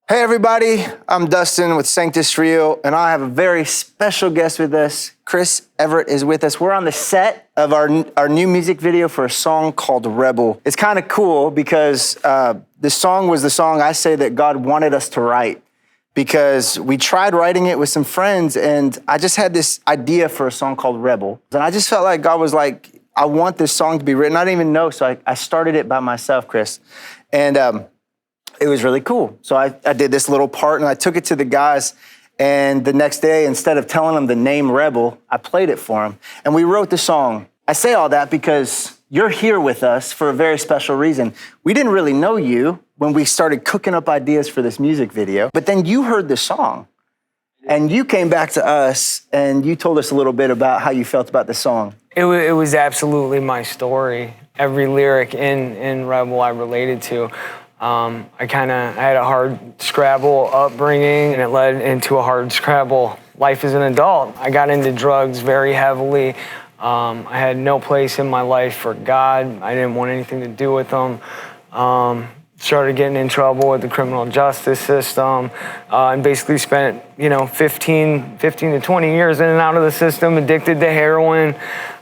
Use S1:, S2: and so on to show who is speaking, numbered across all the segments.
S1: Hey everybody, I'm Dustin with Sanctus and I have a very special guest with us. Chris Everett is with us. We're on the set of our new music video for a song called Rebel. It's kind of cool because this song was the song I say that God wanted us to write, because we tried writing it with some friends and I just had this idea for a song called Rebel. And I just felt like God was like, I want this song to be written. I didn't even know, so I started it by myself, Chris. And it was really cool. So I did this little part and I took it to the guys, and the next day, instead of telling them the name Rebel, I played it for them and we wrote the song. I say all that because you're here with us for a very special reason. We didn't really know you when we started cooking up ideas for this music video, but then you heard the song and you came back to us and you told us a little bit about how you felt about the song.
S2: It was absolutely my story. Every lyric in Rebel I related to. I had a hard Scrabble upbringing and it led into a hard Scrabble life as an adult. I got into drugs very heavily. I had no place in my life for God. I didn't want anything to do with him. Started getting in trouble with the criminal justice system, and basically spent, 15 to 20 years in and out of the system, addicted to heroin,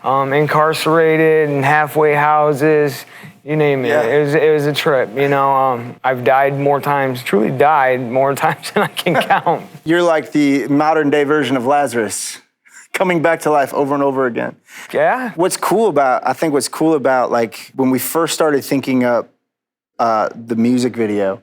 S2: incarcerated in halfway houses, you name it.
S1: Yeah.
S2: It was a trip, I've died more times, truly died more times than I can count.
S1: You're like the modern day version of Lazarus, coming back to life over and over again.
S2: Yeah.
S1: I think what's cool about like when we first started thinking up the music video,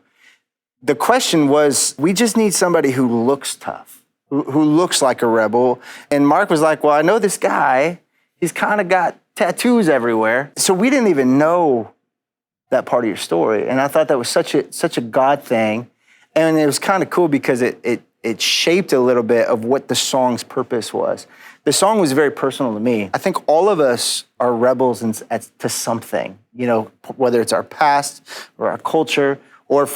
S1: the question was, we just need somebody who looks tough, who looks like a rebel. And Mark was like, well, I know this guy, he's kind of got tattoos everywhere. So we didn't even know that part of your story. And I thought that was such a God thing. And it was kind of cool because it shaped a little bit of what the song's purpose was. The song was very personal to me. I think all of us are rebels to something, whether it's our past or our culture or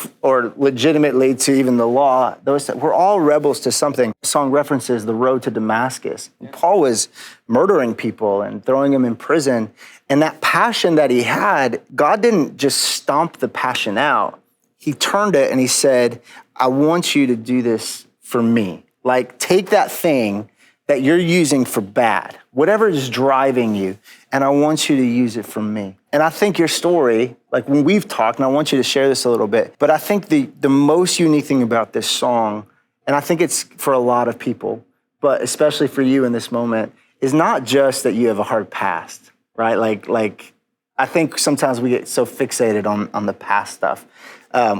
S1: legitimately to even the law. We're all rebels to something. The song references the road to Damascus. Paul was murdering people and throwing them in prison. And that passion that he had, God didn't just stomp the passion out. He turned it and he said, I want you to do this for me. Like, take that thing that you're using for bad, whatever is driving you, and I want you to use it for me. And I think your story, like when we've talked, and I want you to share this a little bit, but I think the most unique thing about this song, and I think it's for a lot of people, but especially for you in this moment, is not just that you have a hard past, right? Like I think sometimes we get so fixated on the past stuff,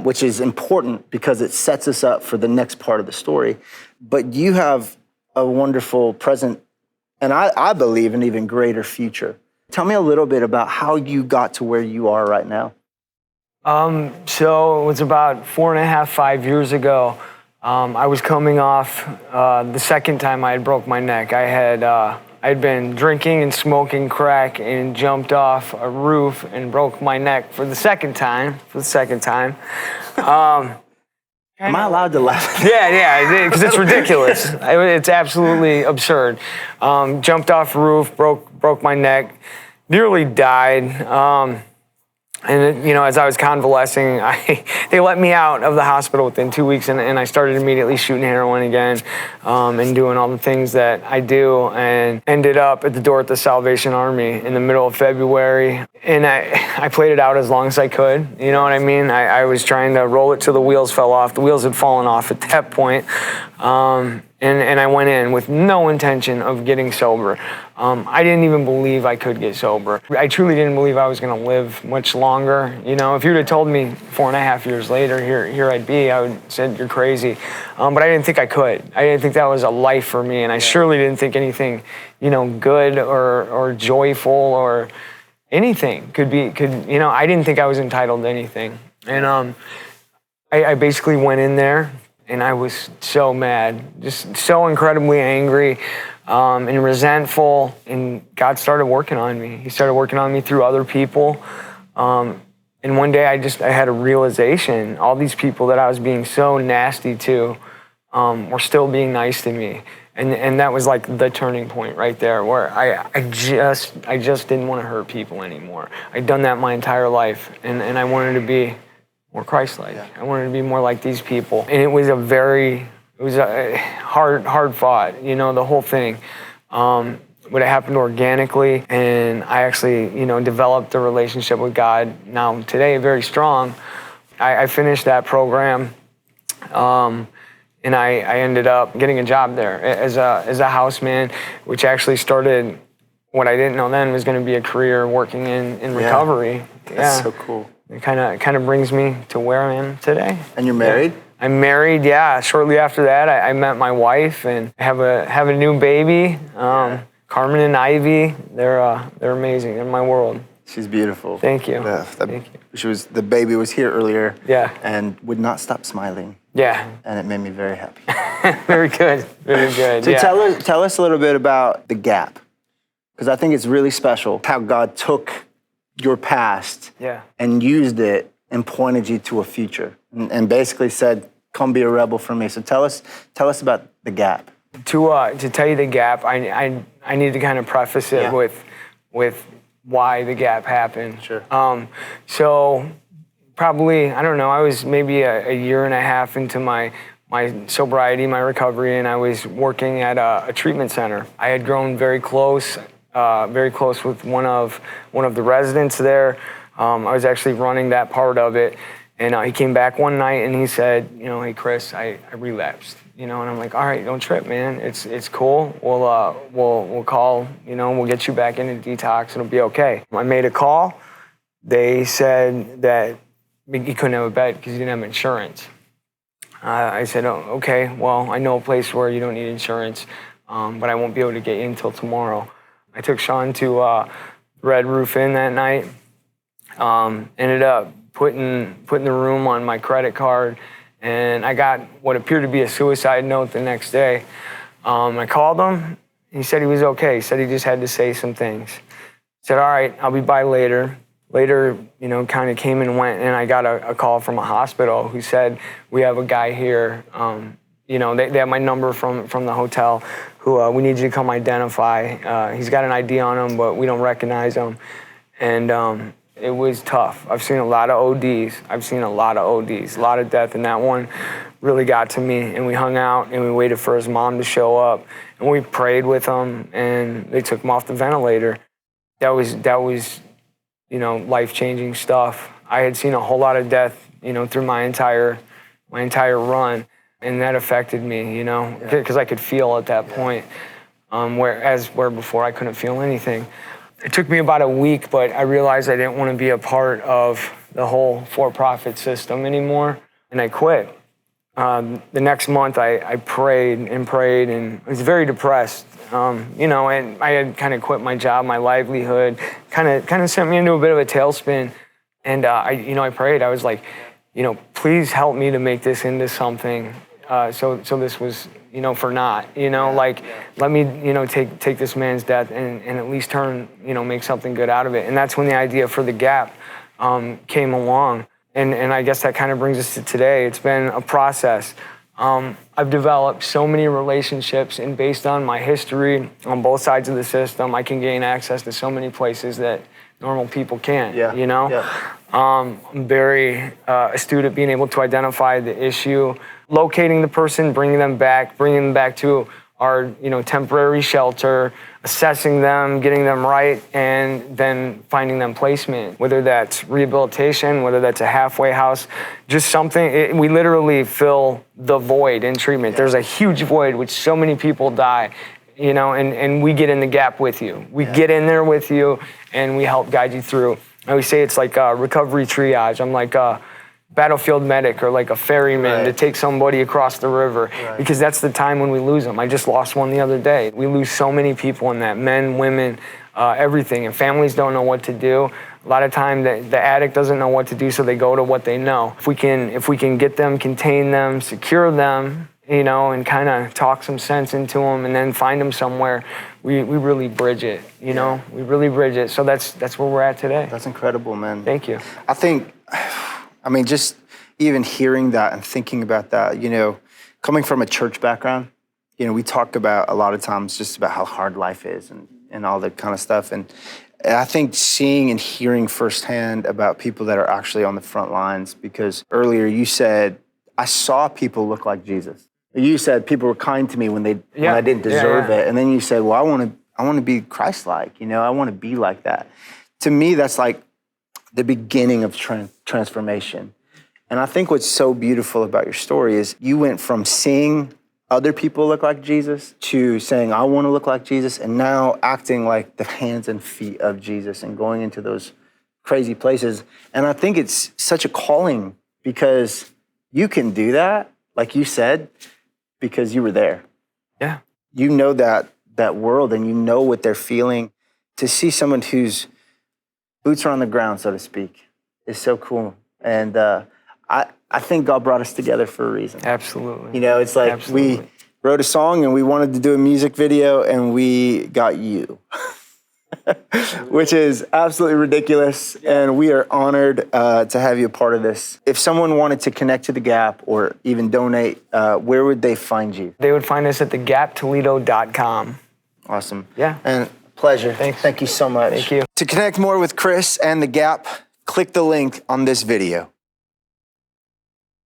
S1: which is important because it sets us up for the next part of the story. But you have a wonderful present, and I believe an even greater future. Tell me a little bit about how you got to where you are right now.
S2: So it was about 5 years ago. I was coming off the second time I had broke my neck. I'd been drinking and smoking crack and jumped off a roof and broke my neck for the second time.
S1: Am I allowed to laugh?
S2: Yeah, because it's ridiculous. It's absolutely absurd. Jumped off a roof, broke my neck, nearly died. And as I was convalescing, they let me out of the hospital within 2 weeks, and I started immediately shooting heroin again, and doing all the things that I do, and ended up at the door at the Salvation Army in the middle of February. And I played it out as long as I could, you know what I mean? I was trying to roll it till the wheels fell off. The wheels had fallen off at that point. And I went in with no intention of getting sober. I didn't even believe I could get sober. I truly didn't believe I was going to live much longer. If you'd have told me 4.5 years later, here I'd be, I would have said, you're crazy. But I didn't think I could. I didn't think that was a life for me, and I surely didn't think anything, good or joyful or anything I didn't think I was entitled to anything. And I basically went in there, and I was so mad, just so incredibly angry, and resentful. And God started working on me. He started working on me through other people. And one day I had a realization. All these people that I was being so nasty to were still being nice to me. And that was like the turning point right there, where I just didn't want to hurt people anymore. I'd done that my entire life, and I wanted to be more Christ-like. I wanted to be more like these people. And it was a hard fought, you know, the whole thing. But it happened organically, and I actually, you know, developed a relationship with God now today, very strong. I finished that program, and I ended up getting a job there as a houseman, which actually started what I didn't know then was going to be a career working in recovery.
S1: That's so cool.
S2: It kind of brings me to where I am today.
S1: And you're married?
S2: Yeah. I'm married. Yeah. Shortly after that, I met my wife and have a new baby. Carmen and Ivy. They're amazing. They're my world.
S1: She's beautiful.
S2: Thank you.
S1: Thank you. The baby was here earlier.
S2: Yeah.
S1: And would not stop smiling.
S2: Yeah.
S1: And it made me very happy.
S2: Very good. Very good.
S1: So
S2: yeah.
S1: tell us a little bit about the gap, because I think it's really special how God took your past and used it and pointed you to a future and basically said, "Come be a rebel for me." So tell us about the gap.
S2: To tell you the gap, I need to kind of preface it with why the gap happened.
S1: Sure.
S2: So probably, I don't know, I was maybe a year and a half into my sobriety, my recovery, and I was working at a treatment center. I had grown very close with one of the residents there. I was actually running that part of it. And he came back one night and he said, you know, "Hey, Chris, I relapsed." You know, and I'm like, "All right, don't trip, man. It's cool. We'll call. You know, we'll get you back into detox. It'll be okay." I made a call. They said that he couldn't have a bed because he didn't have insurance. I said, "Oh, okay. Well, I know a place where you don't need insurance, but I won't be able to get you until tomorrow." I took Sean to Red Roof Inn that night. Ended up putting the room on my credit card, and I got what appeared to be a suicide note the next day. I called him. He said he was okay. He said he just had to say some things. I said, "All right, I'll be by later." Later, you know, kind of came and went, and I got a call from a hospital who said, "We have a guy here. You know, they have my number from the hotel who we need you to come identify. He's got an ID on him, but we don't recognize him." And it was tough. I've seen a lot of ODs. A lot of death, and that one really got to me. And we hung out, and we waited for his mom to show up, and we prayed with him, and they took him off the ventilator. That was, you know, life-changing stuff. I had seen a whole lot of death, you know, through my entire run, and that affected me, you know, because I could feel at that point, where before I couldn't feel anything. It took me about a week, but I realized I didn't want to be a part of the whole for-profit system anymore, and I quit. The next month, I prayed and I was very depressed. You know, and I had kind of quit my job, my livelihood, kind of sent me into a bit of a tailspin. And I prayed. I was like, you know, please help me to make this into something. So this was, you know, for naught. You know, let me, you know, take this man's death and at least make something good out of it. And that's when the idea for the gap came along. And I guess that kind of brings us to today. It's been a process. I've developed so many relationships, and based on my history on both sides of the system, I can gain access to so many places that normal people can't. You know, I'm very astute at being able to identify the issue, locating the person, bringing them back to our, you know, temporary shelter, assessing them, getting them right, and then finding them placement, whether that's rehabilitation, whether that's a halfway house, just something. We literally fill the void in treatment. There's a huge void which so many people die, you know, and we get in the gap with you. We get in there with you, and we help guide you through. I always say it's like a recovery triage. I'm like a battlefield medic or like a ferryman to take somebody across the river, because that's the time when we lose them. I just lost one the other day. We lose so many people in that, men, women, everything, and families don't know what to do. A lot of time the addict doesn't know what to do, so they go to what they know. If we can get them, contain them, secure them, you know, and kind of talk some sense into them, and then find them somewhere, we really bridge it, you know? We really bridge it. So that's where we're at today.
S1: That's incredible, man.
S2: Thank you.
S1: I mean, just even hearing that and thinking about that, you know, coming from a church background, you know, we talk about a lot of times just about how hard life is and all that kind of stuff. And And I think seeing and hearing firsthand about people that are actually on the front lines, because earlier you said, I saw people look like Jesus. You said people were kind to me when I didn't deserve it. And then you said, well, I want to be Christ-like, I want to be like that. To me, that's like the beginning of transformation. And I think what's so beautiful about your story is you went from seeing other people look like Jesus to saying, I want to look like Jesus, and now acting like the hands and feet of Jesus and going into those crazy places. And I think it's such a calling because you can do that, like you said, because you were there.
S2: Yeah.
S1: You know that world and you know what they're feeling. To see someone whose boots are on the ground, so to speak, is so cool. And I think God brought us together for a reason.
S2: Absolutely.
S1: It's like we wrote a song and we wanted to do a music video and we got you, which is absolutely ridiculous. And we are honored to have you a part of this. If someone wanted to connect to The Gap or even donate, where would they find you?
S2: They would find us at thegaptoledo.com.
S1: Awesome.
S2: Yeah.
S1: And pleasure.
S2: Thanks.
S1: Thank you so much.
S2: Thank you.
S1: To connect more with Chris and The Gap, click the link on this video.